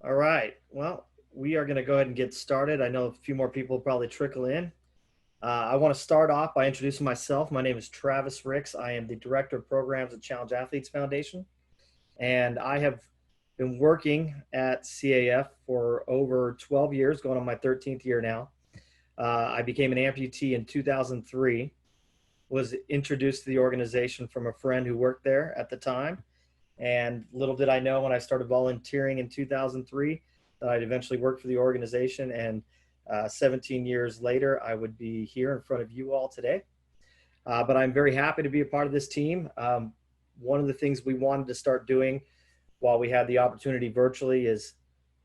All right. Well, we are going to go ahead and get started. I know a few more people will probably trickle in. I want to start off by introducing myself. My name is Travis Ricks. I am the Director of Programs at Challenge Athletes Foundation, and I have been working at CAF for over 12 years, going on my 13th year now. I became an amputee in 2003, was introduced to the organization from a friend who worked there at the time. And little did I know when I started volunteering in 2003 that I'd eventually work for the organization. And 17 years later, I would be here in front of you all today. But I'm very happy to be a part of this team. One of the things we wanted to start doing while we had the opportunity virtually is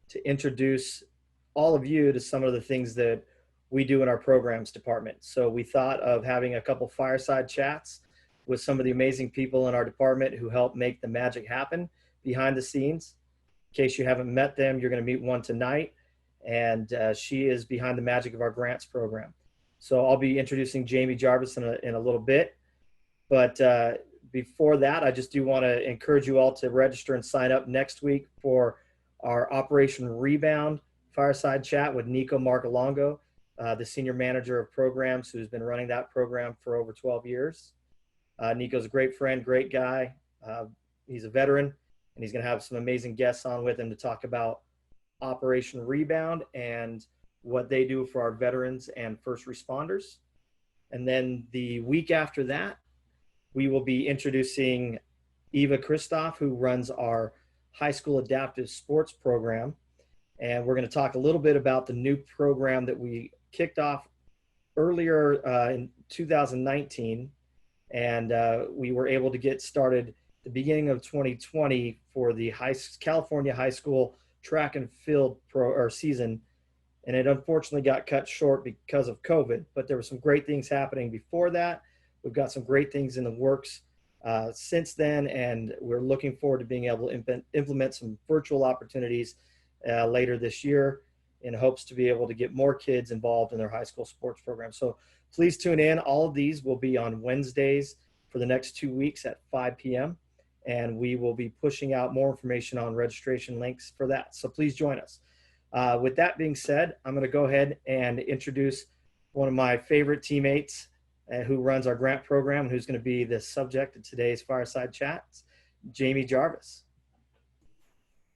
to introduce all of you to some of the things that we do in our programs department. So we thought of having a couple fireside chats with some of the amazing people in our department who help make the magic happen behind the scenes. In case you haven't met them, you're going to meet one tonight, and she is behind the magic of our grants program. So I'll be introducing Jayme Jarvis in a little bit, but before that, I just do want to encourage you all to register and sign up next week for our Operation Rebound fireside chat with Nico Marcolongo, the Senior Manager of Programs, who's been running that program for over 12 years. Nico's a great friend, great guy. He's a veteran, and he's going to have some amazing guests on with him to talk about Operation Rebound and what they do for our veterans and first responders. And then the week after that, we will be introducing Eva Christoph, who runs our high school adaptive sports program. And we're going to talk a little bit about the new program that we kicked off earlier in 2019. And we were able to get started at the beginning of 2020 for the California high school track and field season. And it unfortunately got cut short because of COVID, but there were some great things happening before that. We've got some great things in the works since then, and we're looking forward to being able to implement some virtual opportunities later this year in hopes to be able to get more kids involved in their high school sports program. So please tune in. All of these will be on Wednesdays for the next 2 weeks at 5 p.m. And we will be pushing out more information on registration links for that. So please join us. With that being said, I'm going to go ahead and introduce one of my favorite teammates who runs our grant program and who's going to be the subject of today's fireside chats, Jayme Jarvis.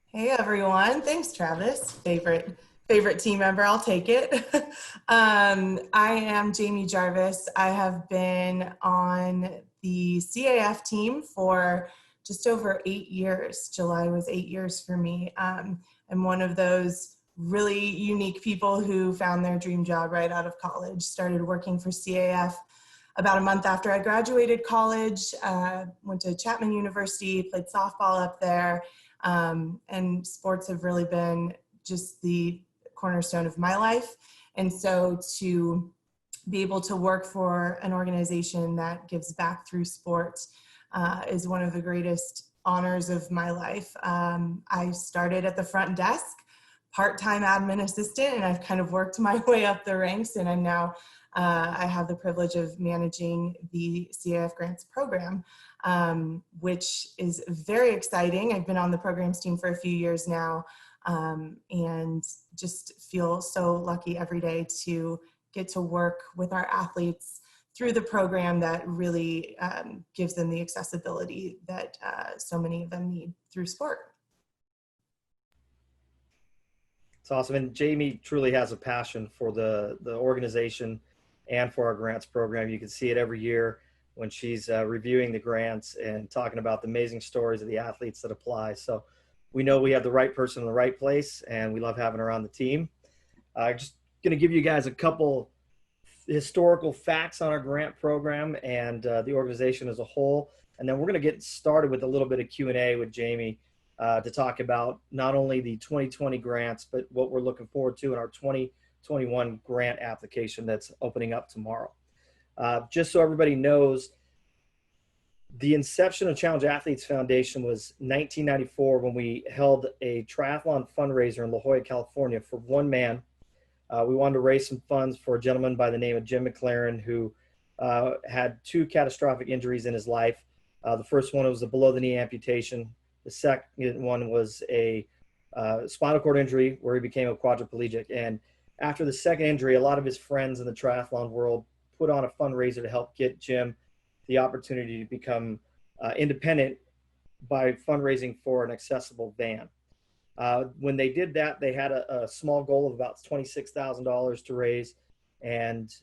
Hey everyone, thanks Travis. Favorite team member, I'll take it. I am Jayme Jarvis. I have been on the CAF team for just over 8 years. July was 8 years for me. I'm one of those really unique people who found their dream job right out of college. Started working for CAF about a month after I graduated college. Went to Chapman University, played softball up there, and sports have really been just the cornerstone of my life. And so to be able to work for an organization that gives back through sport is one of the greatest honors of my life. I started at the front desk, part-time admin assistant, and I've kind of worked my way up the ranks, and I'm now I have the privilege of managing the CAF Grants Program, which is very exciting. I've been on the programs team for a few years now, and just feel so lucky every day to get to work with our athletes through the program that really gives them the accessibility that so many of them need through sport. It's awesome. And Jayme truly has a passion for the organization and for our grants program. You can see it every year when she's reviewing the grants and talking about the amazing stories of the athletes that apply. So we know we have the right person in the right place, and we love having her on the team. Just going to give you guys a couple historical facts on our grant program and the organization as a whole. And then we're going to get started with a little bit of Q&A with Jayme to talk about not only the 2020 grants, but what we're looking forward to in our 2021 grant application that's opening up tomorrow. Just so everybody knows, the inception of Challenge Athletes Foundation was 1994 when we held a triathlon fundraiser in La Jolla, California for one man. We wanted to raise some funds for a gentleman by the name of Jim McLaren who had 2 catastrophic injuries in his life. The first one was a below-the-knee amputation. The second one was a spinal cord injury where he became a quadriplegic. And after the second injury, a lot of his friends in the triathlon world put on a fundraiser to help get Jim the opportunity to become independent by fundraising for an accessible van. When they did that, they had a small goal of about $26,000 to raise, and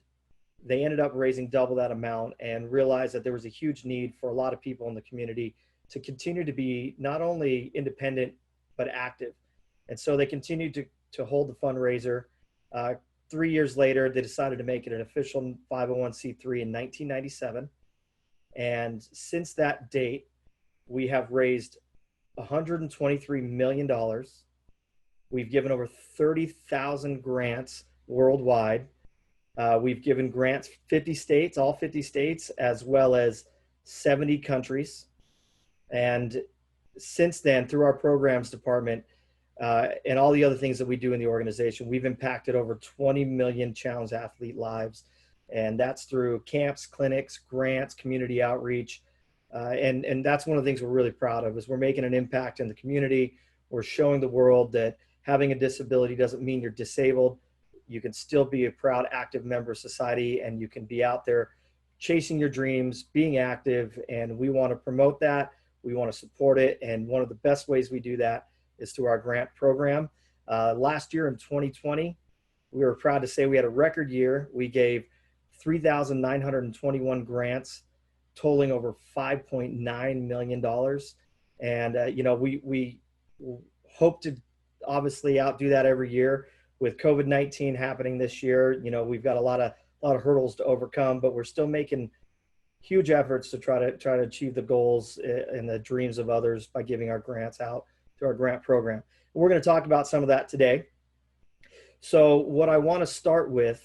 they ended up raising double that amount and realized that there was a huge need for a lot of people in the community to continue to be not only independent, but active. And so they continued to hold the fundraiser. 3 years later, they decided to make it an official 501c3 in 1997. And since that date, we have raised $123 million. We've given over 30,000 grants worldwide. We've given grants 50 states, all 50 states, as well as 70 countries. And since then, through our programs department and all the other things that we do in the organization, we've impacted over 20 million challenged athlete lives. And that's through camps, clinics, grants, community outreach. And that's one of the things we're really proud of, is we're making an impact in the community. We're showing the world that having a disability doesn't mean you're disabled. You can still be a proud, active member of society, and you can be out there chasing your dreams, being active. And we want to promote that. We want to support it. And one of the best ways we do that is through our grant program. Last year in 2020, we were proud to say we had a record year. We gave 3,921 grants, totaling over $5.9 million. And, we hope to obviously outdo that every year. With COVID-19 happening this year, we've got a lot of hurdles to overcome, but we're still making huge efforts to try to achieve the goals and the dreams of others by giving our grants out through our grant program. We're going to talk about some of that today. So what I want to start with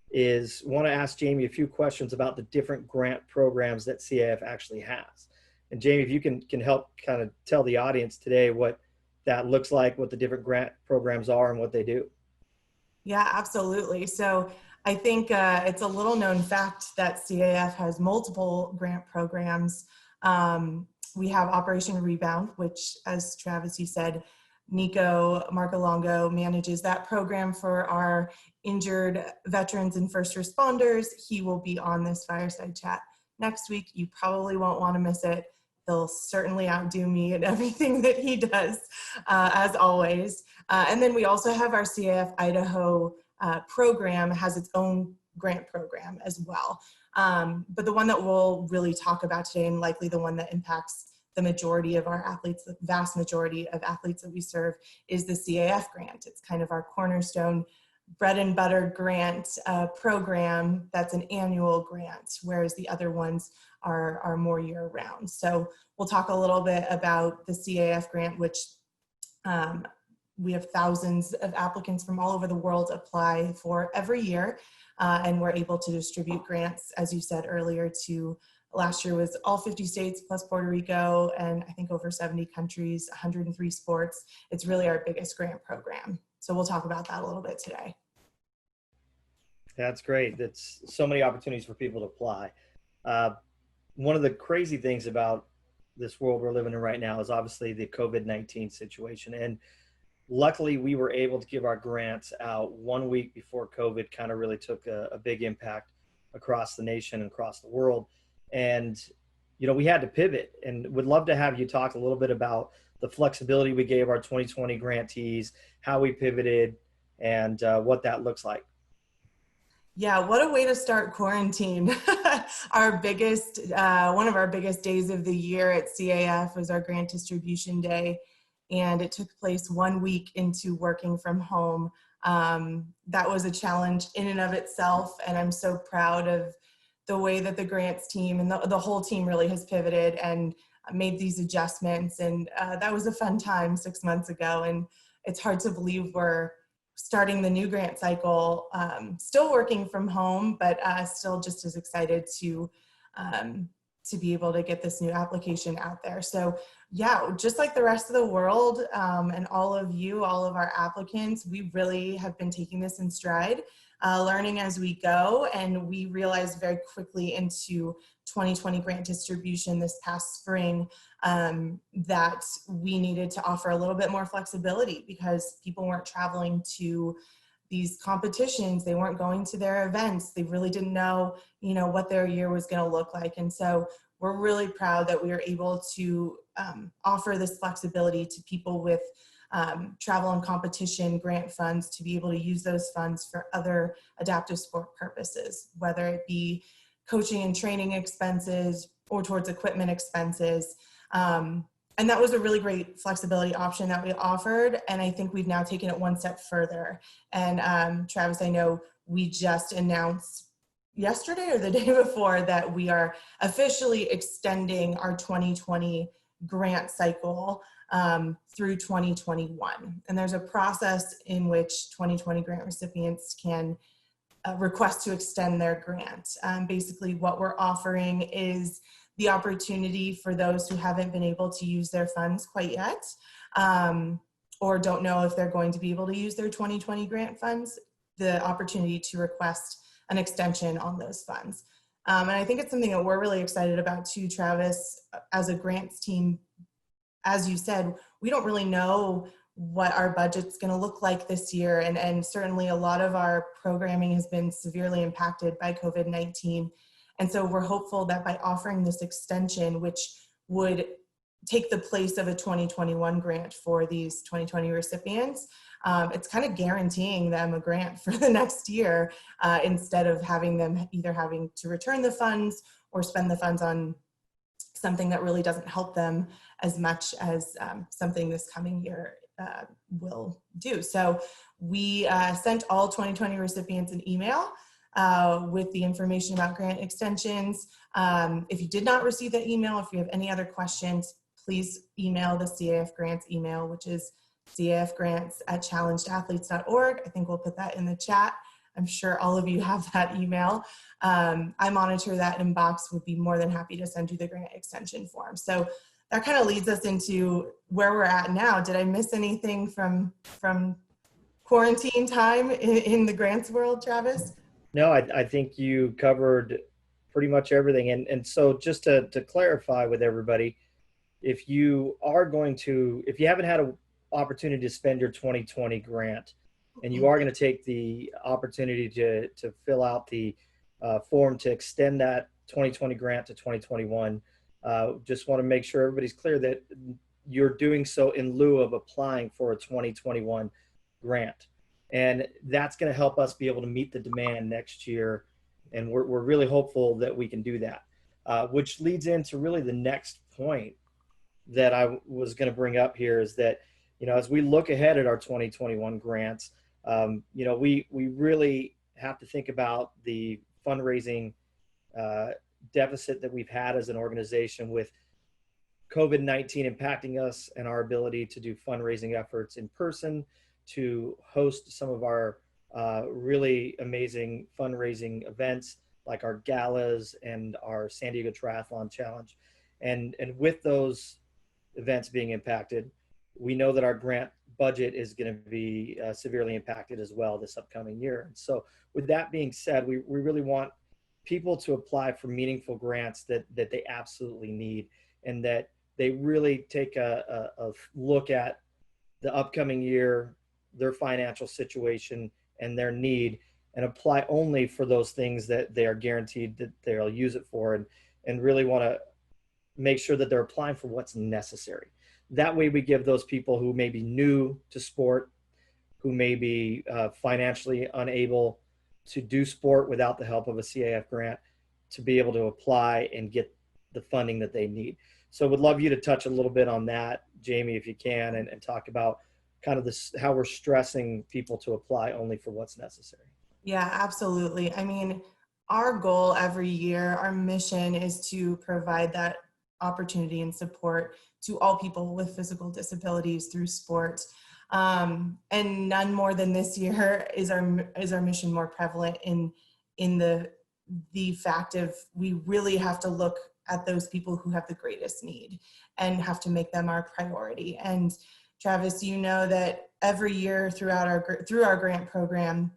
is want to ask Jayme a few questions about the different grant programs that CAF actually has. And Jayme, if you can help kind of tell the audience today what that looks like, what the different grant programs are and what they do. Yeah, absolutely. So I think it's a little known fact that CAF has multiple grant programs. We have Operation Rebound, which, as Travis, you said, Nico Marcolongo manages that program for our injured veterans and first responders. He will be on this Fireside chat next week. You probably won't want to miss it. He'll certainly outdo me at everything that he does, as always. And then we also have our CAF Idaho program, has its own grant program as well. But the one that we'll really talk about today, and likely the one that impacts the majority of our athletes, the vast majority of athletes that we serve, is the CAF grant. It's kind of our cornerstone bread and butter grant program. That's an annual grant, whereas the other ones are more year round. So we'll talk a little bit about the CAF grant, which we have thousands of applicants from all over the world apply for every year. And we're able to distribute grants, as you said earlier, to last year was all 50 states plus Puerto Rico, and I think over 70 countries, 103 sports. It's really our biggest grant program. So we'll talk about that a little bit today. That's great. That's so many opportunities for people to apply. One of the crazy things about this world we're living in right now is obviously the COVID-19 situation. And luckily we were able to give our grants out 1 week before COVID kind of really took a big impact across the nation and across the world. And, we had to pivot, and would love to have you talk a little bit about the flexibility we gave our 2020 grantees, how we pivoted, and what that looks like. Yeah, what a way to start quarantine. Our biggest, one of our biggest days of the year at CAF was our grant distribution day, and it took place 1 week into working from home. That was a challenge in and of itself, and I'm so proud of the way that the grants team and the whole team really has pivoted and made these adjustments. And that was a fun time 6 months ago. And it's hard to believe we're starting the new grant cycle, still working from home, but still just as excited to be able to get this new application out there. So yeah, just like the rest of the world, and all of you, all of our applicants, we really have been taking this in stride. learning as we go. And we realized very quickly into 2020 grant distribution this past spring that we needed to offer a little bit more flexibility because people weren't traveling to these competitions. They weren't going to their events. They really didn't know, what their year was going to look like. And so we're really proud that we are able to offer this flexibility to people with travel and competition grant funds to be able to use those funds for other adaptive sport purposes, whether it be coaching and training expenses or towards equipment expenses. And that was a really great flexibility option that we offered. And I think we've now taken it one step further. And Travis, I know we just announced yesterday or the day before that we are officially extending our 2020 grant cycle through 2021. And there's a process in which 2020 grant recipients can request to extend their grant. Basically, what we're offering is the opportunity for those who haven't been able to use their funds quite yet, or don't know if they're going to be able to use their 2020 grant funds, the opportunity to request an extension on those funds. And I think it's something that we're really excited about too, Travis, as a grants team. As you said, we don't really know what our budget's going to look like this year. And certainly a lot of our programming has been severely impacted by COVID-19. And so we're hopeful that by offering this extension, which would take the place of a 2021 grant for these 2020 recipients, it's kind of guaranteeing them a grant for the next year instead of having them either having to return the funds or spend the funds on something that really doesn't help them as much as something this coming year will do. So we sent all 2020 recipients an email with the information about grant extensions. If you did not receive that email, if you have any other questions, please email the CAF Grants email, which is cafgrants@challengedathletes.org. I think we'll put that in the chat. I'm sure all of you have that email. I monitor that inbox, would be more than happy to send you the grant extension form. So that kind of leads us into where we're at now. Did I miss anything from quarantine time in the grants world, Travis? No, I think you covered pretty much everything. And so just to clarify with everybody, if you haven't had an opportunity to spend your 2020 grant, and you are going to take the opportunity to fill out the form to extend that 2020 grant to 2021, just want to make sure everybody's clear that you're doing so in lieu of applying for a 2021 grant. And that's going to help us be able to meet the demand next year. And we're really hopeful that we can do that, which leads into really the next point that I was going to bring up here is that, as we look ahead at our 2021 grants, we really have to think about the fundraising deficit that we've had as an organization with COVID-19 impacting us and our ability to do fundraising efforts in person, to host some of our really amazing fundraising events like our galas and our San Diego Triathlon Challenge. And with those events being impacted, we know that our grant budget is going to be severely impacted as well this upcoming year. And so with that being said, we really want people to apply for meaningful grants that they absolutely need, and that they really take a look at the upcoming year, their financial situation and their need, and apply only for those things that they are guaranteed that they'll use it for, and really want to make sure that they're applying for what's necessary. That way we give those people who may be new to sport, who may be financially unable to do sport without the help of a CAF grant, to be able to apply and get the funding that they need. So would love you to touch a little bit on that, Jayme, if you can, and talk about kind of this, how we're stressing people to apply only for what's necessary. Yeah, absolutely. I mean, our goal every year, our mission is to provide that opportunity and support to all people with physical disabilities through sport. And none more than this year is our mission more prevalent in the fact of we really have to look at those people who have the greatest need and have to make them our priority. And Travis, you know that every year through our grant program,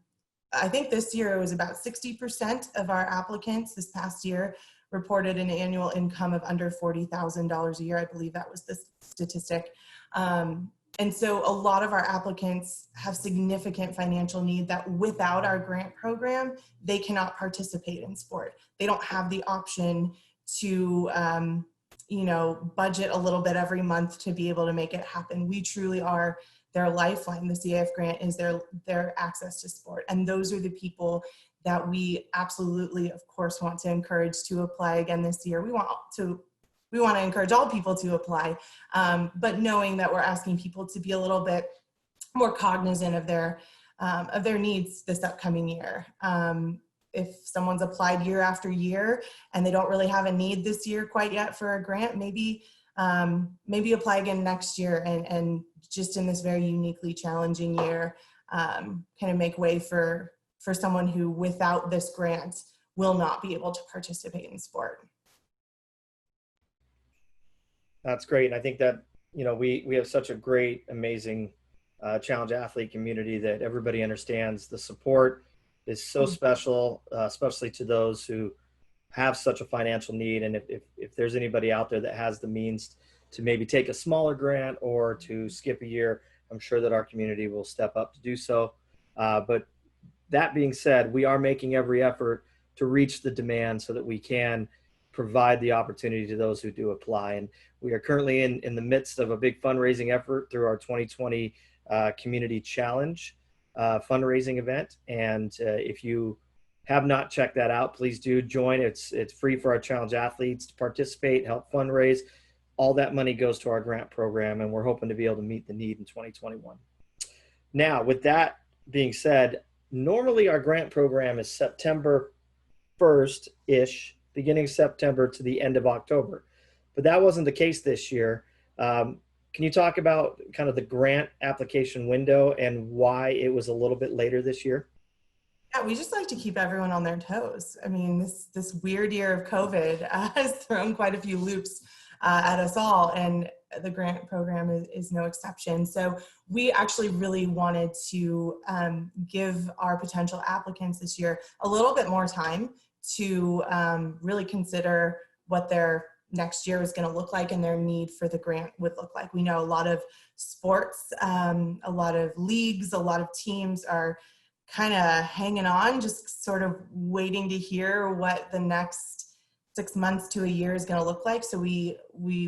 I think this year it was about 60% of our applicants this past year reported an annual income of under $40,000 a year. I believe that was the statistic. And so a lot of our applicants have significant financial need that without our grant program, they cannot participate in sport. They don't have the option to, budget a little bit every month to be able to make it happen. We truly are their lifeline. The CAF grant is their access to sport. And those are the people that we absolutely, of course, want to encourage to apply again this year. We want to encourage all people to apply, but knowing that we're asking people to be a little bit more cognizant of their needs this upcoming year. If someone's applied year after year and they don't really have a need this year quite yet for a grant, maybe apply again next year and just in this very uniquely challenging year, kind of make way for someone who without this grant will not be able to participate in sport. That's great. And I think that, we have such a great, amazing challenge athlete community that everybody understands the support is so special, especially to those who have such a financial need. And if there's anybody out there that has the means to maybe take a smaller grant or to skip a year, I'm sure that our community will step up to do so. But that being said, we are making every effort to reach the demand so that we can provide the opportunity to those who do apply. And we are currently in the midst of a big fundraising effort through our 2020 Community Challenge fundraising event. And if you have not checked that out, please do join. It's free for our challenge athletes to participate, help fundraise. All that money goes to our grant program, and we're hoping to be able to meet the need in 2021. Now, with that being said, normally our grant program is September 1st-ish, beginning of September to the end of October. But that wasn't the case this year. Can you talk about kind of the grant application window and why it was a little bit later this year? Yeah, we just like to keep everyone on their toes. I mean, this weird year of COVID has thrown quite a few loops at us all, and the grant program is no exception. So we actually really wanted to give our potential applicants this year a little bit more time to really consider what their next year is going to look like and their need for the grant would look like. We know a lot of sports, a lot of leagues, a lot of teams are kind of hanging on, just sort of waiting to hear what the next 6 months to a year is going to look like. So we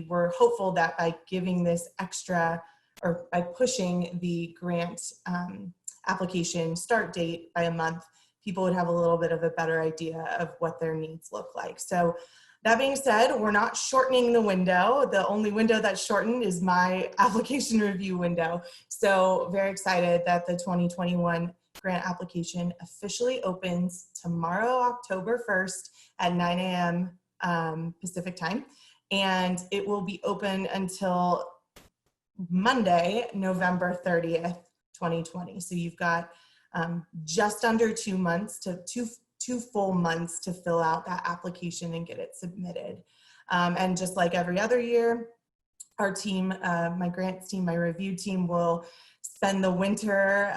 were hopeful that by giving this extra, or by pushing the grant application start date by a month, people would have a little bit of a better idea of what their needs look like. So that being said, we're not shortening the window. The only window that's shortened is my application review window. So very excited that the 2021 grant application officially opens tomorrow, October 1st at 9 a.m. Pacific time. And it will be open until Monday, November 30th, 2020. So you've got just under 2 months to two full months to fill out that application and get it submitted. And just like every other year, our team, my grants team, my review team will spend the winter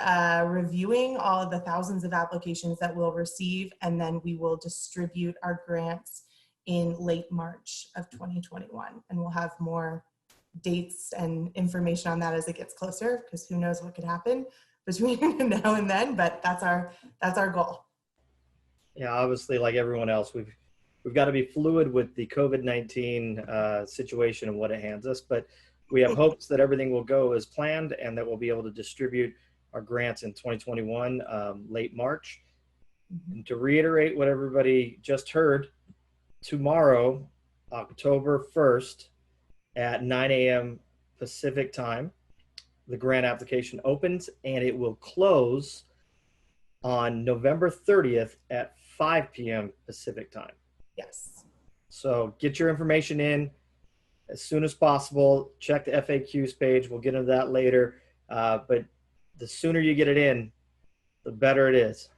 reviewing all of the thousands of applications that we'll receive, and then we will distribute our grants in late March of 2021. And we'll have more dates and information on that as it gets closer, because who knows what could happen between now and then, but that's our goal. Yeah, obviously, like everyone else, we've got to be fluid with the COVID-19 situation and what it hands us, but we have hopes that everything will go as planned and that we'll be able to distribute our grants in 2021, late March. And to reiterate what everybody just heard, tomorrow, October 1st at 9 a.m. Pacific time, the grant application opens, and it will close on November 30th at 5 p.m. Pacific time. Yes. So get your information in as soon as possible. Check the FAQs page. We'll get into that later. But the sooner you get it in, the better it is.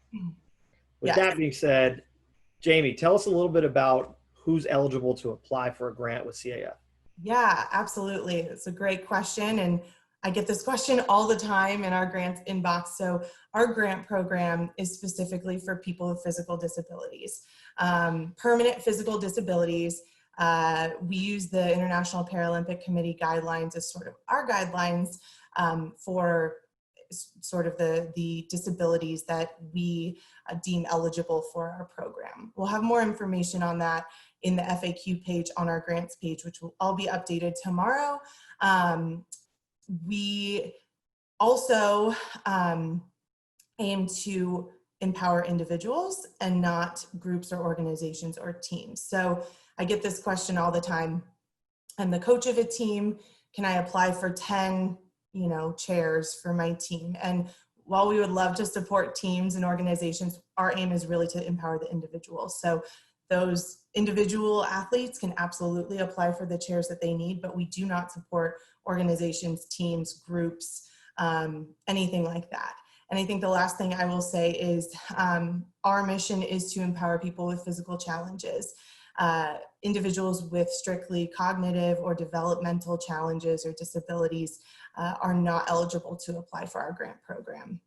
With that being said, Jayme, tell us a little bit about who's eligible to apply for a grant with CAF. Yeah, absolutely. It's a great question. And I get this question all the time in our grants inbox. So our grant program is specifically for people with physical disabilities, permanent physical disabilities. We use the International Paralympic Committee guidelines as sort of our guidelines for sort of the disabilities that we deem eligible for our program. We'll have more information on that in the FAQ page on our grants page, which will all be updated tomorrow. We also aim to empower individuals and not groups or organizations or teams. So I get this question all the time. I'm the coach of a team. Can I apply for 10, chairs for my team? And while we would love to support teams and organizations, our aim is really to empower the individuals. So those individual athletes can absolutely apply for the chairs that they need, but we do not support organizations, teams, groups, anything like that. And I think the last thing I will say is our mission is to empower people with physical challenges. Individuals with strictly cognitive or developmental challenges or disabilities are not eligible to apply for our grant program.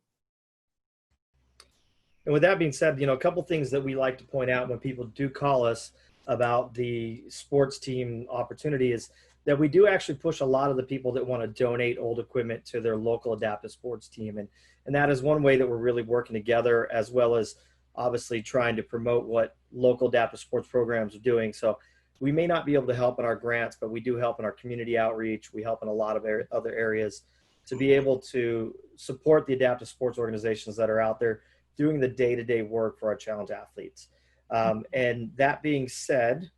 And with that being said, a couple things that we like to point out when people do call us about the sports team opportunity is that we do actually push a lot of the people that want to donate old equipment to their local adaptive sports team. And that is one way that we're really working together, as well as obviously trying to promote what local adaptive sports programs are doing. So we may not be able to help in our grants, but we do help in our community outreach. We help in a lot of other areas to be able to support the adaptive sports organizations that are out there doing the day-to-day work for our challenge athletes. And that being said,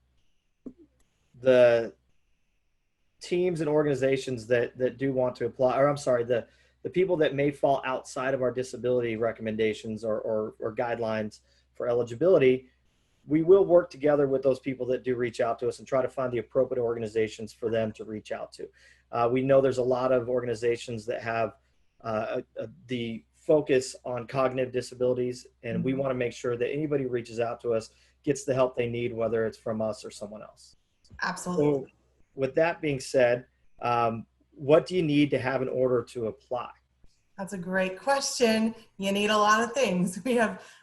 the teams and organizations that do want to apply, or I'm sorry, the people that may fall outside of our disability recommendations or guidelines for eligibility, we will work together with those people that do reach out to us and try to find the appropriate organizations for them to reach out to. We know there's a lot of organizations that have the focus on cognitive disabilities, and we want to make sure that anybody who reaches out to us gets the help they need, whether it's from us or someone else. Absolutely. So with that being said, what do you need to have in order to apply? That's a great question. You need a lot of things.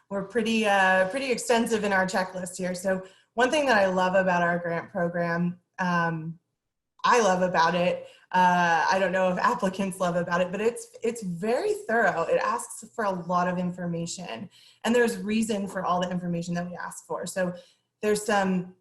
We're pretty extensive in our checklist here. So one thing that I love about our grant program, I love about it. I don't know if applicants love about it, but it's very thorough. It asks for a lot of information, and there's reason for all the information that we ask for. So there's some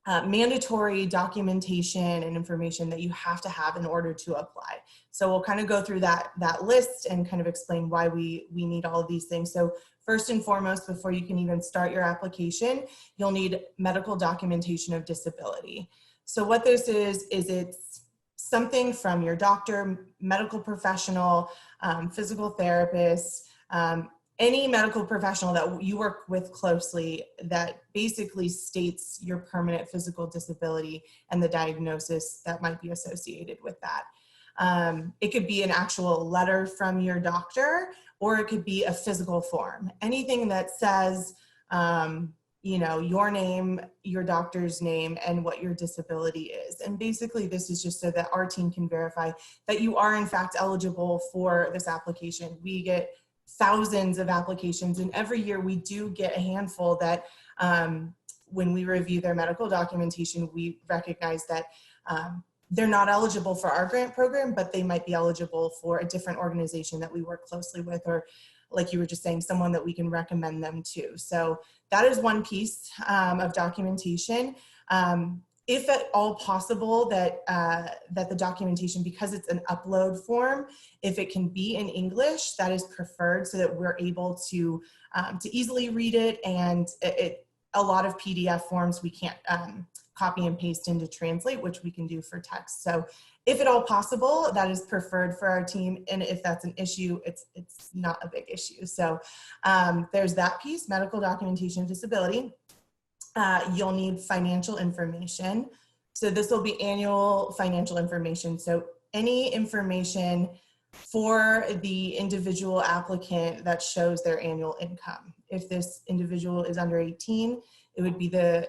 mandatory documentation and information that you have to have in order to apply. So we'll kind of go through that list and kind of explain why we need all of these things. So first and foremost, before you can even start your application, you'll need medical documentation of disability. So what this is it's something from your doctor, medical professional, physical therapist, any medical professional that you work with closely that basically states your permanent physical disability and the diagnosis that might be associated with that. It could be an actual letter from your doctor, or it could be a physical form. Anything that says, your name, your doctor's name, and what your disability is. And basically this is just so that our team can verify that you are in fact eligible for this application. We get thousands of applications, and every year we do get a handful that when we review their medical documentation, we recognize that they're not eligible for our grant program, but they might be eligible for a different organization that we work closely with, or like you were just saying, someone that we can recommend them to. So that is one piece of documentation. If at all possible, that the documentation, because it's an upload form, if it can be in English, that is preferred, so that we're able to easily read it. And a lot of PDF forms we can't copy and paste into Translate, which we can do for text. So if at all possible, that is preferred for our team. And if that's an issue, it's not a big issue. So there's that piece, medical documentation of disability. You'll need financial information. So this will be annual financial information. So any information for the individual applicant that shows their annual income. If this individual is under 18, it would be the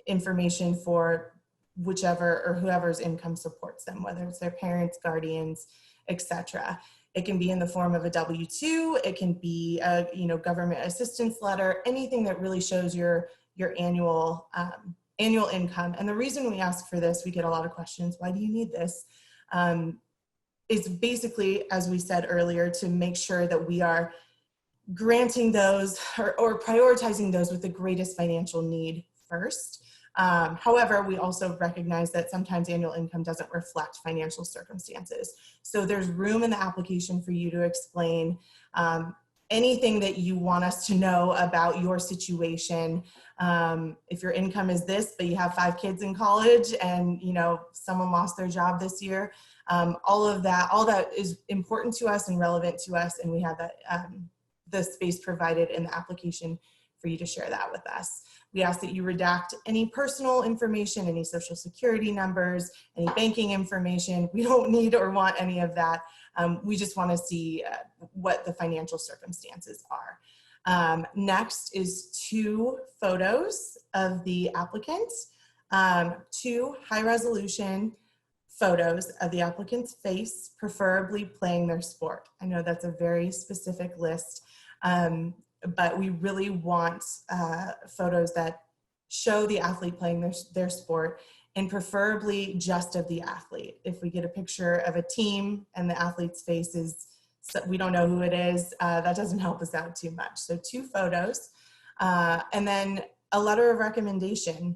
information for whichever or whoever's income supports them, whether it's their parents, guardians, etc. It can be in the form of a W-2. It can be a government assistance letter, anything that really shows your annual income. And the reason we ask for this, we get a lot of questions, why do you need this? Is basically, as we said earlier, to make sure that we are granting those or prioritizing those with the greatest financial need first. However, we also recognize that sometimes annual income doesn't reflect financial circumstances. So there's room in the application for you to explain anything that you want us to know about your situation. If your income is this, but you have 5 kids in college and someone lost their job this year, all that is important to us and relevant to us, and we have that the space provided in the application for you to share that with us. We ask that you redact any personal information, any social security numbers, any banking information. We don't need or want any of that. We just want to see what the financial circumstances are. Next is 2 photos of the applicant, 2 high-resolution photos of the applicant's face, preferably playing their sport. I know that's a very specific list, but we really want photos that show the athlete playing their sport, and preferably just of the athlete. If we get a picture of a team and the athlete's face we don't know who it is, that doesn't help us out too much. So 2 photos, and then a letter of recommendation.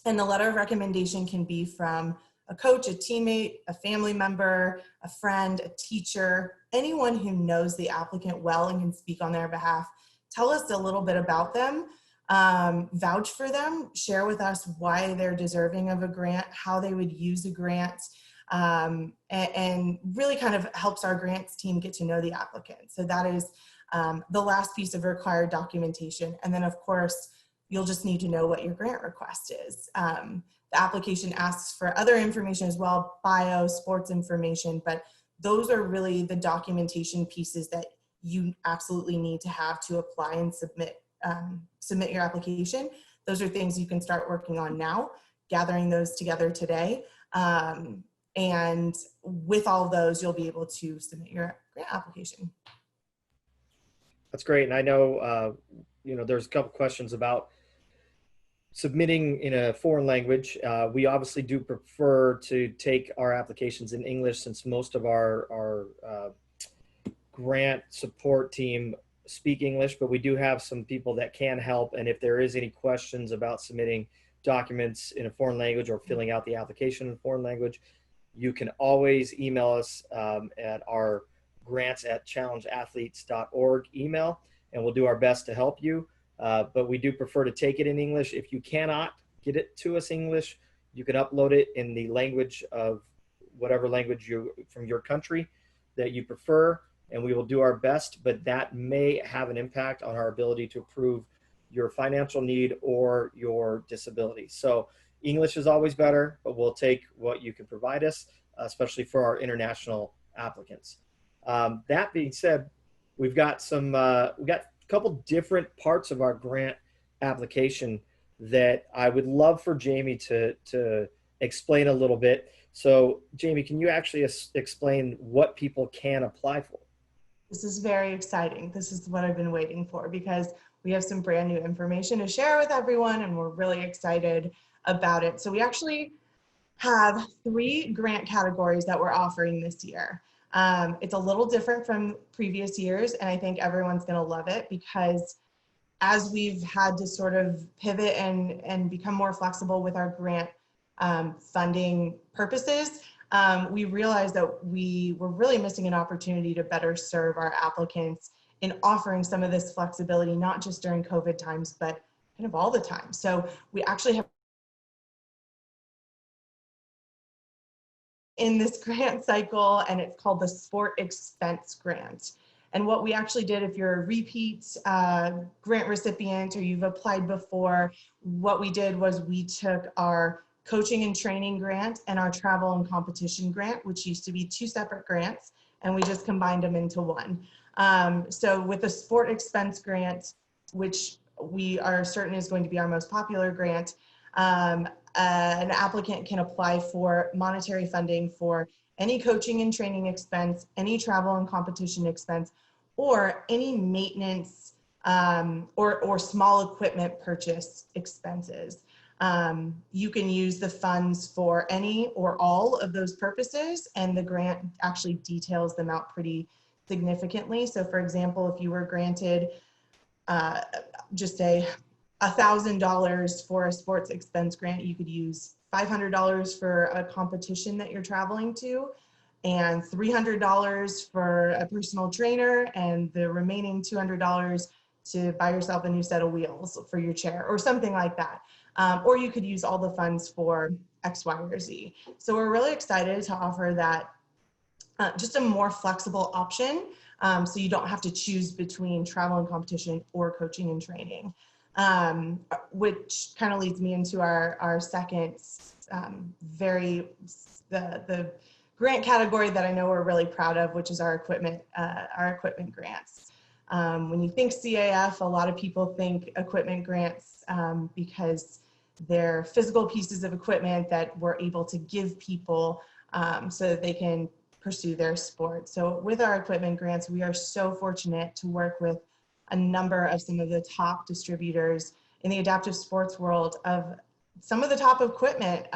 And the letter of recommendation can be from a coach, a teammate, a family member, a friend, a teacher, anyone who knows the applicant well and can speak on their behalf. Tell us a little bit about them, vouch for them, share with us why they're deserving of a grant, how they would use a grant, and really kind of helps our grants team get to know the applicant. So that is the last piece of required documentation. And then of course, you'll just need to know what your grant request is. The application asks for other information as well, bio, sports information, but those are really the documentation pieces that you absolutely need to have to apply and submit your application. Those are things you can start working on now, gathering those together today. And with all those, you'll be able to submit your grant application. That's great. And I know, there's a couple questions about submitting in a foreign language. We obviously do prefer to take our applications in English, since most of our grant support team speak English, but we do have some people that can help. And if there is any questions about submitting documents in a foreign language or filling out the application in a foreign language, you can always email us at our grants@challengeathletes.org email, and we'll do our best to help you. But we do prefer to take it in English. If you cannot get it to us English, you can upload it in the language of whatever language from your country that you prefer, and we will do our best, but that may have an impact on our ability to approve your financial need or your disability. So English is always better, but we'll take what you can provide us, especially for our international applicants. That being said, we've got a couple different parts of our grant application that I would love for Jayme to explain a little bit. So Jayme, can you actually explain what people can apply for? This is very exciting. This is what I've been waiting for, because we have some brand new information to share with everyone, and we're really excited about it. So we actually have 3 grant categories that we're offering this year. It's a little different from previous years, and I think everyone's going to love it, because as we've had to sort of pivot and become more flexible with our grant funding purposes, we realized that we were really missing an opportunity to better serve our applicants in offering some of this flexibility, not just during COVID times, but kind of all the time. So we actually have in this grant cycle, and it's called the Sport Expense Grant. And what we actually did, if you're a repeat grant recipient or you've applied before, what we did was we took our coaching and training grant and our travel and competition grant, which used to be 2 separate grants, and we just combined them into one. So with the Sport Expense Grant, which we are certain is going to be our most popular grant, an applicant can apply for monetary funding for any coaching and training expense, any travel and competition expense, or any maintenance or small equipment purchase expenses. You can use the funds for any or all of those purposes, and the grant actually details them out pretty significantly. So for example, if you were granted just say $1,000 for a sports expense grant, you could use $500 for a competition that you're traveling to, and $300 for a personal trainer, and the remaining $200 to buy yourself a new set of wheels for your chair or something like that. Or you could use all the funds for X, Y, or Z. So we're really excited to offer that just a more flexible option, so you don't have to choose between travel and competition or coaching and training. Which kind of leads me into our second the grant category that I know we're really proud of, which is our equipment grants. When you think CAF, a lot of people think equipment grants because they're physical pieces of equipment that we're able to give people so that they can pursue their sport. So with our equipment grants, we are so fortunate to work with a number of some of the top distributors in the adaptive sports world of some of the top equipment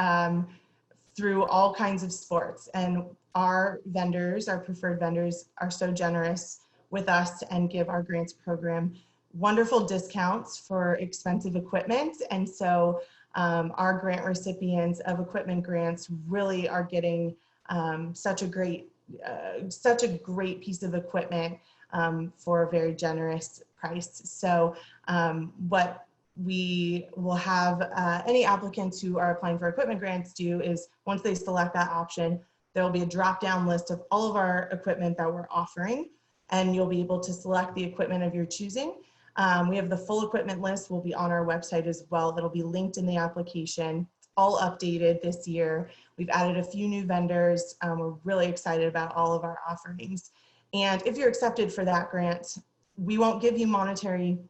through all kinds of sports. And our vendors, our preferred vendors, are so generous with us and give our grants program wonderful discounts for expensive equipment. And so our grant recipients of equipment grants really are getting such a great piece of equipment for a very generous price. So what we will have any applicants who are applying for equipment grants do is once they select that option, there will be a drop-down list of all of our equipment that we're offering, and you'll be able to select the equipment of your choosing. We have the full equipment list will be on our website as well. That'll be linked in the application, all updated this year. We've added a few new vendors. We're really excited about all of our offerings. And if you're accepted for that grant, we won't give you money,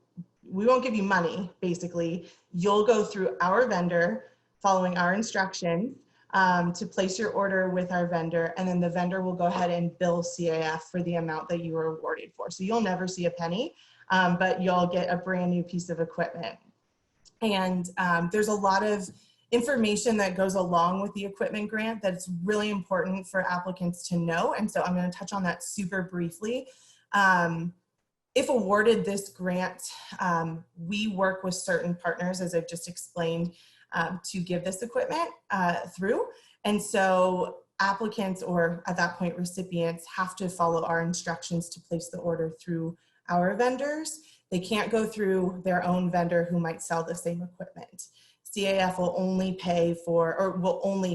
basically. You'll go through our vendor, following our instructions to place your order with our vendor, and then the vendor will go ahead and bill CAF for the amount that you were awarded for. So you'll never see a penny, but you'll get a brand new piece of equipment. And there's a lot of information that goes along with the equipment grant that's really important for applicants to know. And so I'm going to touch on that super briefly. If awarded this grant, we work with certain partners, as I've just explained, to give this equipment through. And so applicants, or at that point recipients, have to follow our instructions to place the order through our vendors. They can't go through their own vendor who might sell the same equipment. CAF will only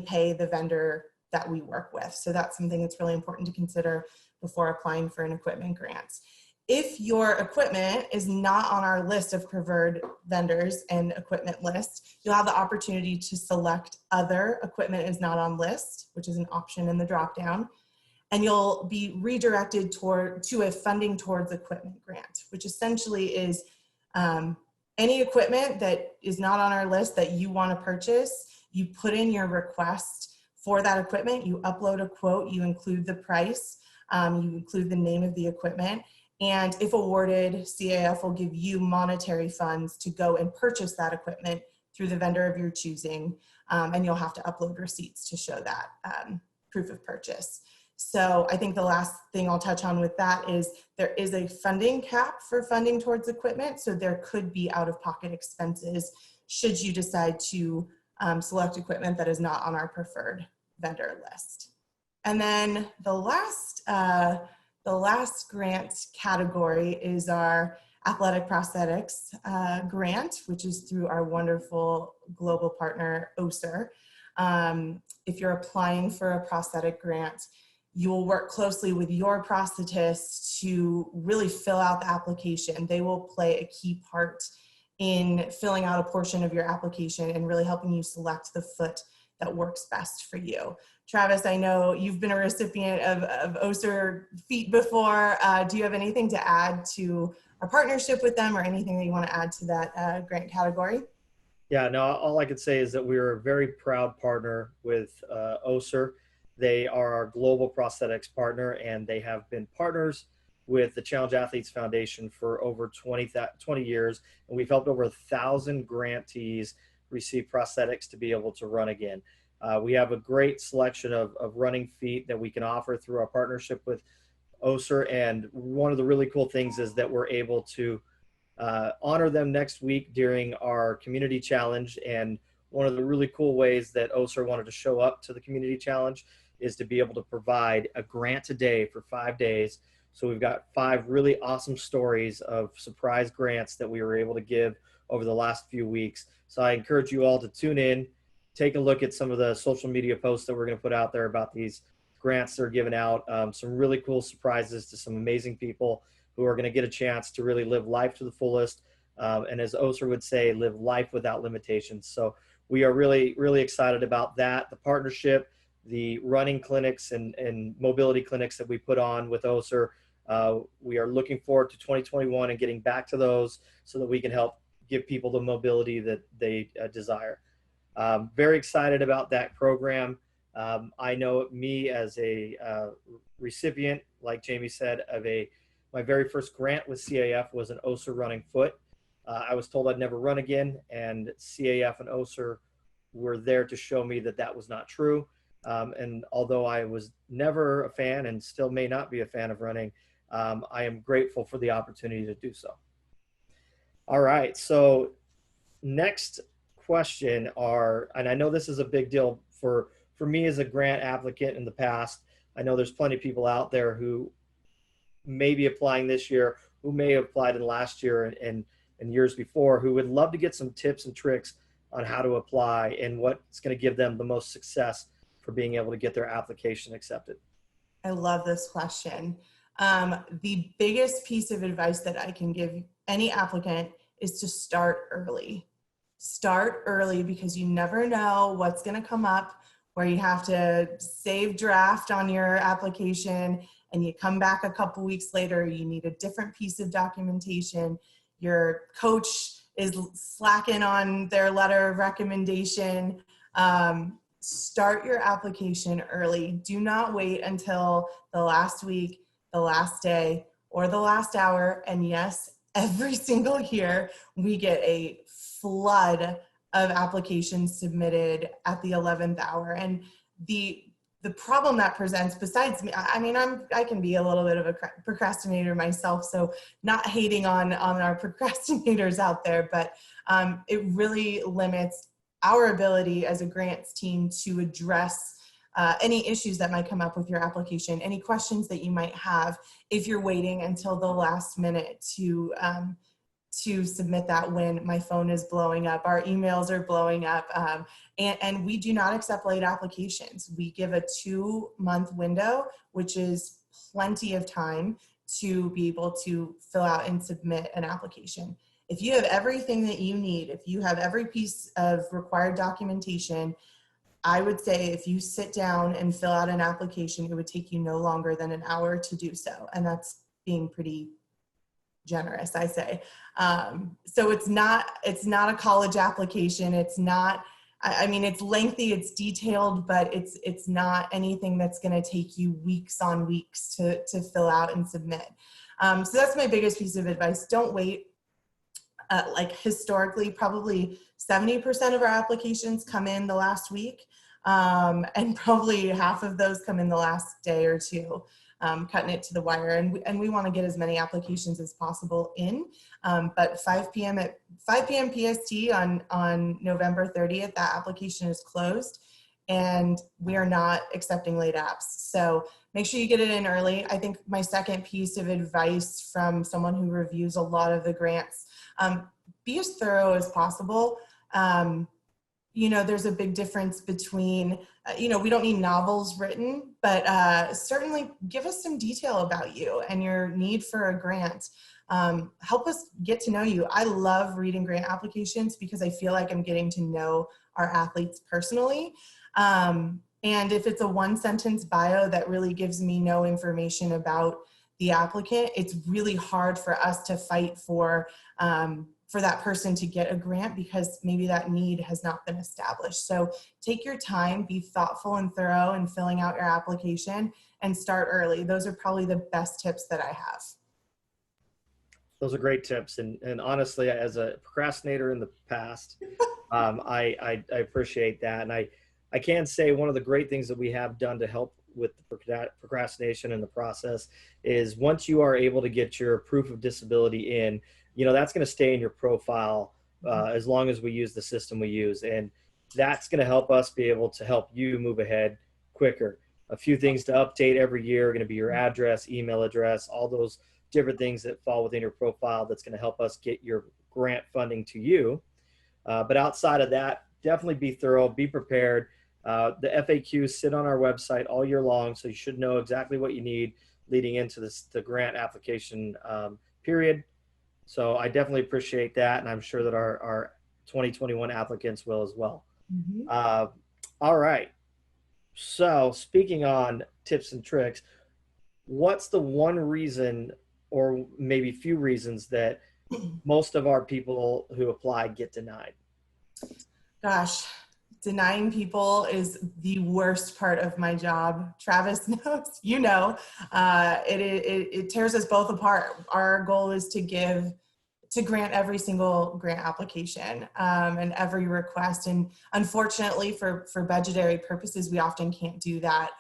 pay the vendor that we work with. So that's something that's really important to consider before applying for an equipment grant. If your equipment is not on our list of preferred vendors and equipment list, you'll have the opportunity to select other equipment is not on list, which is an option in the dropdown, and you'll be redirected to a funding towards equipment grant, which essentially is any equipment that is not on our list that you want to purchase. You put in your request for that equipment, you upload a quote, you include the price, you include the name of the equipment, and if awarded, CAF will give you monetary funds to go and purchase that equipment through the vendor of your choosing, and you'll have to upload receipts to show that proof of purchase. So I think the last thing I'll touch on with that is there is a funding cap for funding towards equipment, so there could be out-of-pocket expenses should you decide to select equipment that is not on our preferred vendor list. And then the last grant category is our athletic prosthetics grant, which is through our wonderful global partner, OSER. If you're applying for a prosthetic grant, you will work closely with your prosthetist to really fill out the application. They will play a key part in filling out a portion of your application and really helping you select the foot that works best for you. Travis, I know you've been a recipient of OSER feet before. Do you have anything to add to our partnership with them, or anything that you want to add to that grant category? Yeah, no, all I could say is that we are a very proud partner with OSER. They are our global prosthetics partner, and they have been partners with the Challenge Athletes Foundation for over 20 years. And we've helped over 1,000 grantees receive prosthetics to be able to run again. We have a great selection of running feet that we can offer through our partnership with OSER. And one of the really cool things is that we're able to honor them next week during our community challenge. And one of the really cool ways that OSER wanted to show up to the community challenge is to be able to provide a grant a day for 5 days. So we've got 5 really awesome stories of surprise grants that we were able to give over the last few weeks. So I encourage you all to tune in, take a look at some of the social media posts that we're going to put out there about these grants that are given out. Some really cool surprises to some amazing people who are going to get a chance to really live life to the fullest. And as OSER would say, live life without limitations. So we are really, really excited about that. The partnership, the running clinics and mobility clinics that we put on with OSER. We are looking forward to 2021 and getting back to those so that we can help give people the mobility that they desire. Very excited about that program. I know me as a recipient, like Jamie said, of my very first grant with CAF was an OSER running foot. I was told I'd never run again, and CAF and OSER were there to show me that that was not true. And although I was never a fan and still may not be a fan of running, I am grateful for the opportunity to do so. All right, so next question and I know this is a big deal for me as a grant applicant in the past. I know there's plenty of people out there who may be applying this year, who may have applied in last year and years before, who would love to get some tips and tricks on how to apply and what's going to give them the most success for being able to get their application accepted. I love this question. The biggest piece of advice that I can give any applicant is to start early. Start early because you never know what's going to come up where you have to save draft on your application and you come back a couple weeks later, you need a different piece of documentation. Your coach is slacking on their letter of recommendation. Start your application early. Do not wait until the last week, the last day, or the last hour. And yes, every single year we get a flood of applications submitted at the 11th hour. And the problem that presents, besides me, I mean, I can be a little bit of a procrastinator myself, so not hating on our procrastinators out there, but it really limits our ability as a grants team to address any issues that might come up with your application, any questions that you might have if you're waiting until the last minute to submit that when my phone is blowing up, our emails are blowing up, and we do not accept late applications. We give a 2-month window, which is plenty of time to be able to fill out and submit an application. If you have everything that you need, if you have every piece of required documentation, I would say if you sit down and fill out an application, it would take you no longer than an hour to do so. And that's being pretty generous, I say. So it's not a college application. It's not, I mean, it's lengthy, it's detailed, but it's not anything that's going to take you weeks on weeks to fill out and submit. So that's my biggest piece of advice. Don't wait. Like historically, probably 70% of our applications come in the last week, and probably half of those come in the last day or two, cutting it to the wire. And we want to get as many applications as possible in. But 5 p.m. PST on November 30th, that application is closed, and we are not accepting late apps. So make sure you get it in early. I think my second piece of advice from someone who reviews a lot of the grants, be as thorough as possible. You know, there's a big difference between, you know, we don't need novels written, but certainly give us some detail about you and your need for a grant. Help us get to know you. I love reading grant applications because I feel like I'm getting to know our athletes personally. And if it's a 1-sentence bio that really gives me no information about the applicant, it's really hard for us to fight for for that person to get a grant because maybe that need has not been established. So take your time, be thoughtful and thorough in filling out your application, and start early. Those are probably the best tips that I have. Those are great tips. And honestly, as a procrastinator in the past, I appreciate that. And I can say one of the great things that we have done to help with the procrastination in the process is once you are able to get your proof of disability in, that's going to stay in your profile as long as we use the system we use. And that's going to help us be able to help you move ahead quicker. A few things to update every year are going to be your address, email address, all those different things that fall within your profile that's going to help us get your grant funding to you. But outside of that, definitely be thorough, be prepared. The FAQs sit on our website all year long, so you should know exactly what you need leading into the grant application period. So I definitely appreciate that, and I'm sure that our 2021 applicants will as well. Mm-hmm. All right. So speaking on tips and tricks, what's the one reason or maybe few reasons that most of our people who apply get denied? Gosh, denying people is the worst part of my job. Travis knows, it tears us both apart. Our goal is to grant every single grant application and every request. And unfortunately for budgetary purposes, we often can't do that.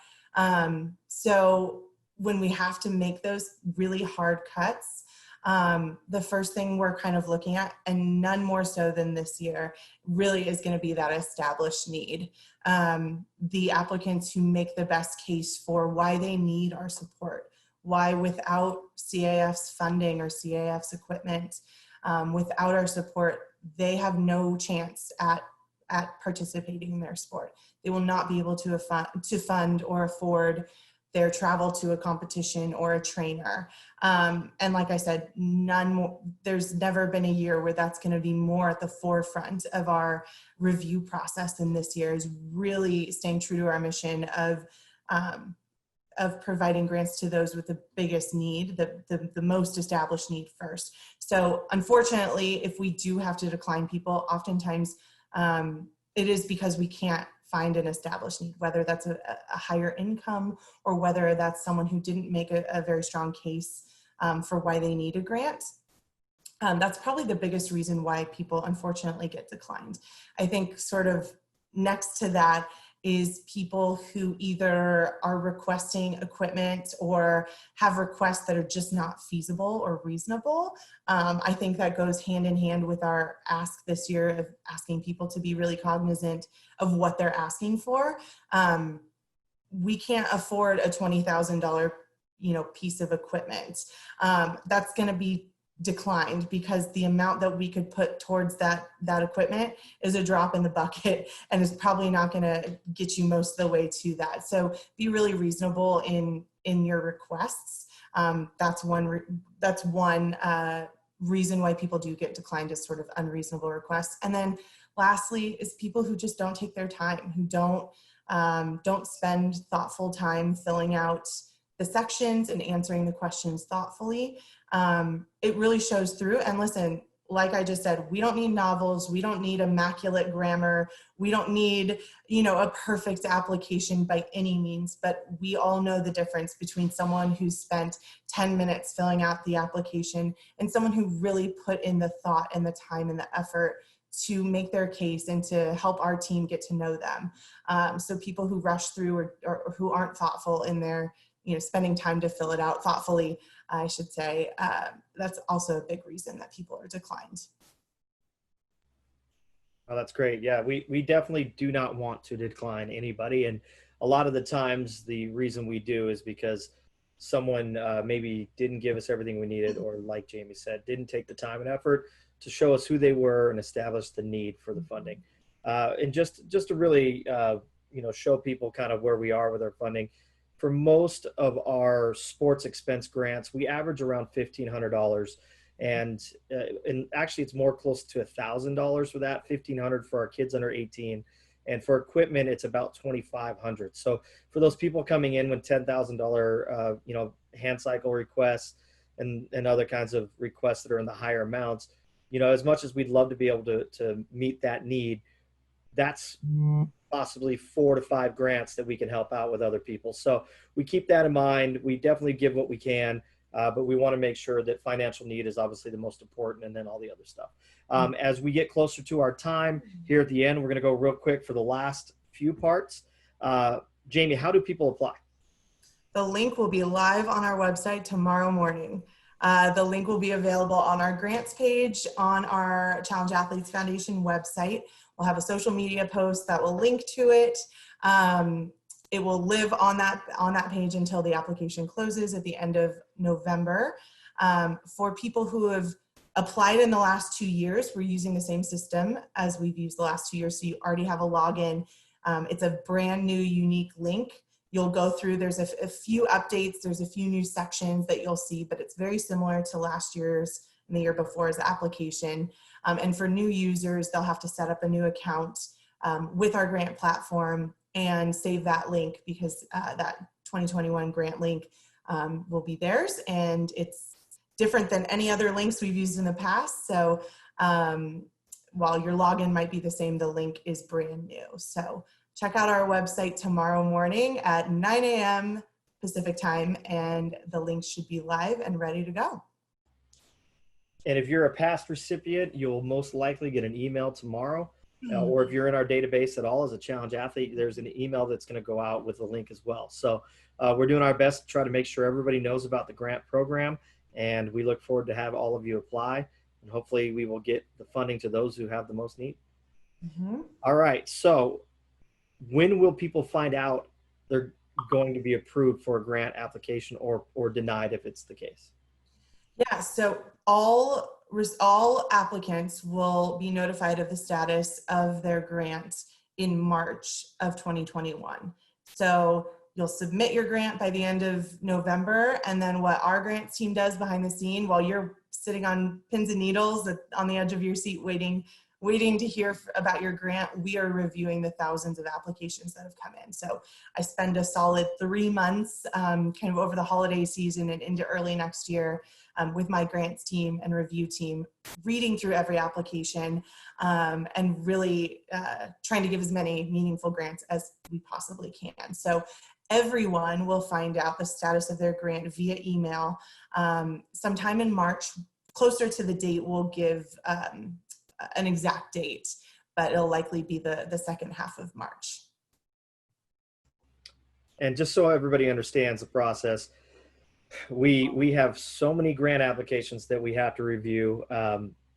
So when we have to make those really hard cuts, the first thing we're kind of looking at, and none more so than this year, really is going to be that established need. The applicants who make the best case for why they need our support, why without CAF's funding or CAF's equipment, without our support, they have no chance at participating in thetheir sport. They will not be able to fund or afford their travel to a competition or a trainer. And like I said, there's never been a year where that's going to be more at the forefront of our review process than this year, is really staying true to our mission of providing grants to those with the biggest need, the most established need first. So unfortunately, if we do have to decline people, oftentimes it is because we can't find an established need, whether that's a higher income or whether that's someone who didn't make a very strong case for why they need a grant. That's probably the biggest reason why people unfortunately get declined. I think sort of next to that is people who either are requesting equipment or have requests that are just not feasible or reasonable. I think that goes hand in hand with our ask this year of asking people to be really cognizant of what they're asking for. We can't afford a $20,000, piece of equipment. That's going to be declined because the amount that we could put towards that equipment is a drop in the bucket and is probably not going to get you most of the way to that. So be really reasonable in your requests. That's one reason why people do get declined, is sort of unreasonable requests. And then lastly is people who just don't take their time, who don't spend thoughtful time filling out the sections and answering the questions thoughtfully. It really shows through. And listen, like I just said, we don't need novels. We don't need immaculate grammar. We don't need, a perfect application by any means, but we all know the difference between someone who spent 10 minutes filling out the application and someone who really put in the thought and the time and the effort to make their case and to help our team get to know them. So people who rush through or who aren't thoughtful in their, spending time to fill it out thoughtfully, I should say, that's also a big reason that people are declined. Oh, that's great. Yeah, we definitely do not want to decline anybody. And a lot of the times the reason we do is because someone maybe didn't give us everything we needed, or like Jamie said, didn't take the time and effort to show us who they were and establish the need for the funding. And just to really, show people kind of where we are with our funding. For most of our sports expense grants, we average around $1,500, and actually it's more close to $1,000 for that. $1,500 for our kids under 18, and for equipment it's about $2,500. So for those people coming in with $10,000, hand cycle requests and other kinds of requests that are in the higher amounts, you know, as much as we'd love to be able to meet that need, that's possibly 4 to 5 grants that we can help out with other people. So we keep that in mind. We definitely give what we can, but we want to make sure that financial need is obviously the most important, and then all the other stuff. As we get closer to our time here at the end, we're going to go real quick for the last few parts. Jayme, how do people apply? The link will be live on our website tomorrow morning. The link will be available on our grants page on our Challenge Athletes Foundation website. We'll have a social media post that will link to it. It will live on that page until the application closes at the end of November. For people who have applied in the last 2 years, we're using the same system as we've used the last 2 years, so you already have a login. It's a brand new, unique link. You'll go through, there's a few updates, there's a few new sections that you'll see, but it's very similar to last year's and the year before's application. And for new users, they'll have to set up a new account with our grant platform and save that link, because that 2021 grant link will be theirs, and it's different than any other links we've used in the past. So while your login might be the same, the link is brand new. So check out our website tomorrow morning at 9 a.m. Pacific time, and the link should be live and ready to go. And if you're a past recipient, you'll most likely get an email tomorrow. Or if you're in our database at all as a Challenge athlete, there's an email that's going to go out with a link as well. So we're doing our best to try to make sure everybody knows about the grant program, and we look forward to have all of you apply, and hopefully we will get the funding to those who have the most need. All right, so when will people find out they're going to be approved for a grant application, or denied if it's the case? Yeah, so all applicants will be notified of the status of their grant in March of 2021. So you'll submit your grant by the end of November, and then what our grants team does behind the scene, while you're sitting on pins and needles on the edge of your seat waiting to hear about your grant, we are reviewing the thousands of applications that have come in. So I spend a solid 3 months kind of over the holiday season and into early next year with my grants team and review team, reading through every application and really trying to give as many meaningful grants as we possibly can. So everyone will find out the status of their grant via email sometime in March. Closer to the date, we'll give an exact date, but it'll likely be the second half of March. And just so everybody understands the process, we have so many grant applications that we have to review.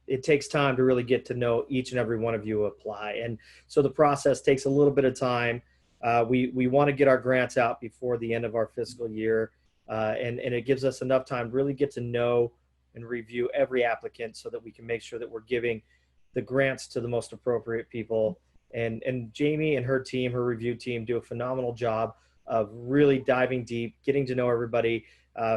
It takes time to really get to know each and every one of you who apply. And so the process takes a little bit of time. We want to get our grants out before the end of our fiscal year. And it gives us enough time to really get to know and review every applicant so that we can make sure that we're giving the grants to the most appropriate people. And Jayme and her team, her review team, do a phenomenal job of really diving deep, getting to know everybody,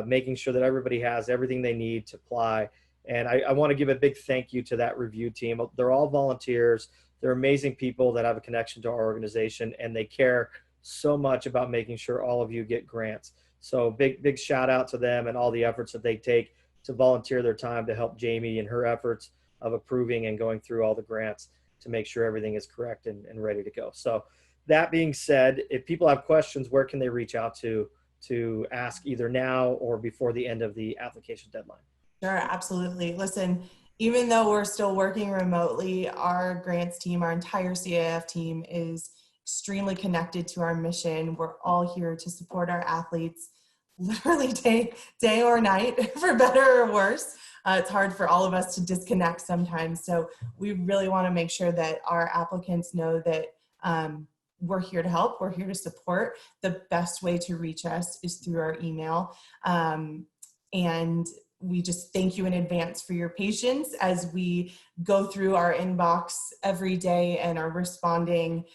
making sure that everybody has everything they need to apply. And I want to give a big thank you to that review team. They're all volunteers. They're amazing people that have a connection to our organization, and they care so much about making sure all of you get grants. So big shout out to them and all the efforts that they take to volunteer their time to help Jayme in her efforts of approving and going through all the grants to make sure everything is correct and ready to go. So that being said, if people have questions, where can they reach out to ask either now or before the end of the application deadline? Sure, absolutely. Listen, even though we're still working remotely, our grants team, our entire CAF team is extremely connected to our mission. We're all here to support our athletes, literally day or night, for better or worse. It's hard for all of us to disconnect sometimes. So we really want to make sure that our applicants know that we're here to help. We're here to support. The best way to reach us is through our email. And we just thank you in advance for your patience as we go through our inbox every day and are responding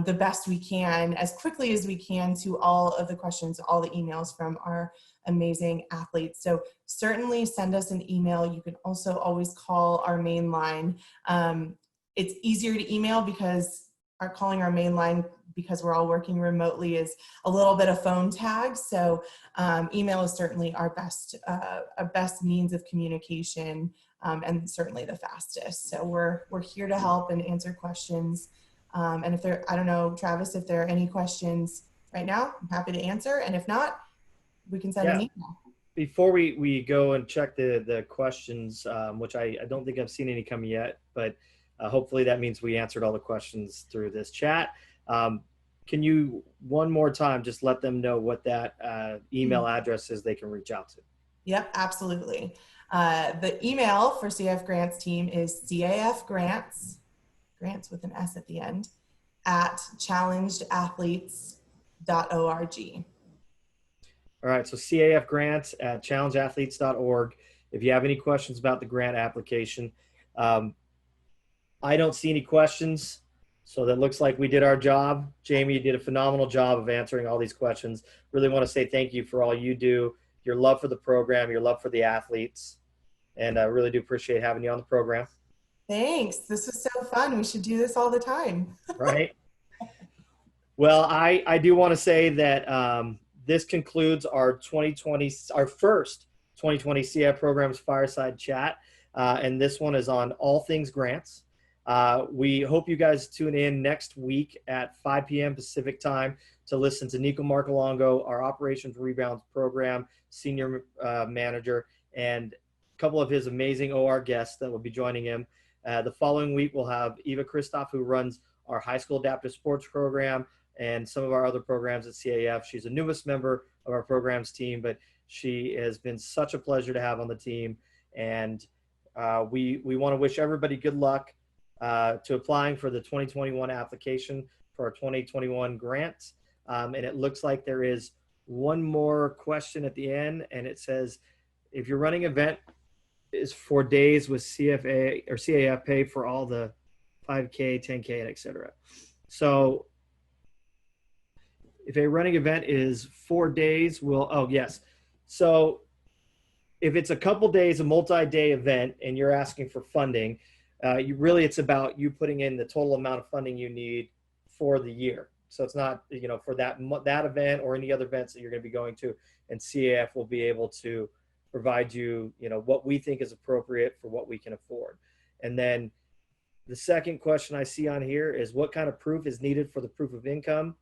the best we can, as quickly as we can, to all of the questions, all the emails from our amazing athletes. So certainly send us an email. You can also always call our main line. It's easier to email because calling our main line, because we're all working remotely, is a little bit of phone tag. So email is certainly our best means of communication and certainly the fastest. So we're here to help and answer questions. And if there, I don't know, Travis, if there are any questions right now, I'm happy to answer. And if not, we can send an email. Before we go and check the questions, which I don't think I've seen any come yet, but hopefully that means we answered all the questions through this chat. Can you one more time just let them know what that email address is they can reach out to? Yep, absolutely. The email for CAF Grants team is CAF grants with an S at the end, at challengedathletes.org. All right, so CAF Grants at challengeathletes.org. If you have any questions about the grant application, I don't see any questions, so that looks like we did our job. Jayme, you did a phenomenal job of answering all these questions. Really want to say thank you for all you do, your love for the program, your love for the athletes, and I really do appreciate having you on the program. Thanks. This was so fun. We should do this all the time. Right. Well, I do want to say that this concludes our first 2020 CAF Programs Fireside Chat. And this one is on all things grants. We hope you guys tune in next week at 5 p.m. Pacific time to listen to Nico Marcolongo, our Operations Rebound Program Senior Manager, and a couple of his amazing OR guests that will be joining him. The following week, we'll have Eva Christoph, who runs our high school adaptive sports program and some of our other programs at CAF. She's the newest member of our programs team, but she has been such a pleasure to have on the team. And we want to wish everybody good luck to applying for the 2021 application for our 2021 grant. And it looks like there is one more question at the end, and it says, if your running event is for days with CFA or CAF pay for all the 5K, 10K, and et cetera. So if a running event is 4 days, yes. So if it's a couple days, a multi-day event, and you're asking for funding, it's about you putting in the total amount of funding you need for the year. So it's not, for that event or any other events that you're going to be going to, and CAF will be able to provide you, what we think is appropriate for what we can afford. And then the second question I see on here is, what kind of proof is needed for the proof of income?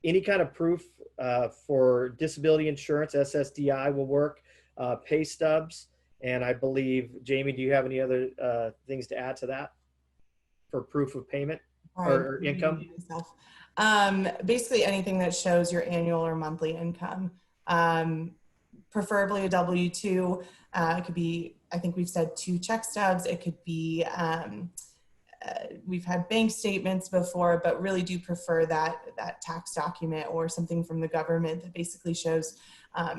Any kind of proof for disability insurance, SSDI will work, pay stubs. And I believe, Jayme, do you have any other things to add to that for proof of payment or income? Basically anything that shows your annual or monthly income. Preferably a W-2. It could be, I think we've said 2 check stubs. It could be, we've had bank statements before, but really do prefer that tax document or something from the government that basically shows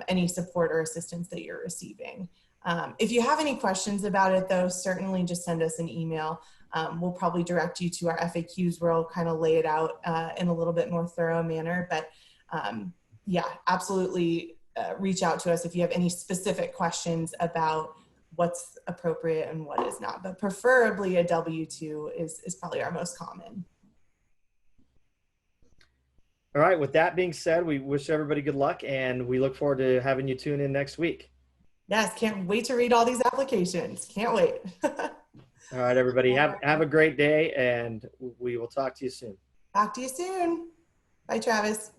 any support or assistance that you're receiving. If you have any questions about it, though, certainly just send us an email. We'll probably direct you to our FAQs where I'll kind of lay it out in a little bit more thorough manner. But yeah, absolutely reach out to us if you have any specific questions about what's appropriate and what is not. But preferably a W-2 is probably our most common. All right. With that being said, we wish everybody good luck, and we look forward to having you tune in next week. Yes, can't wait to read all these applications. Can't wait. All right, everybody. Have a great day, and we will talk to you soon. Talk to you soon. Bye, Travis.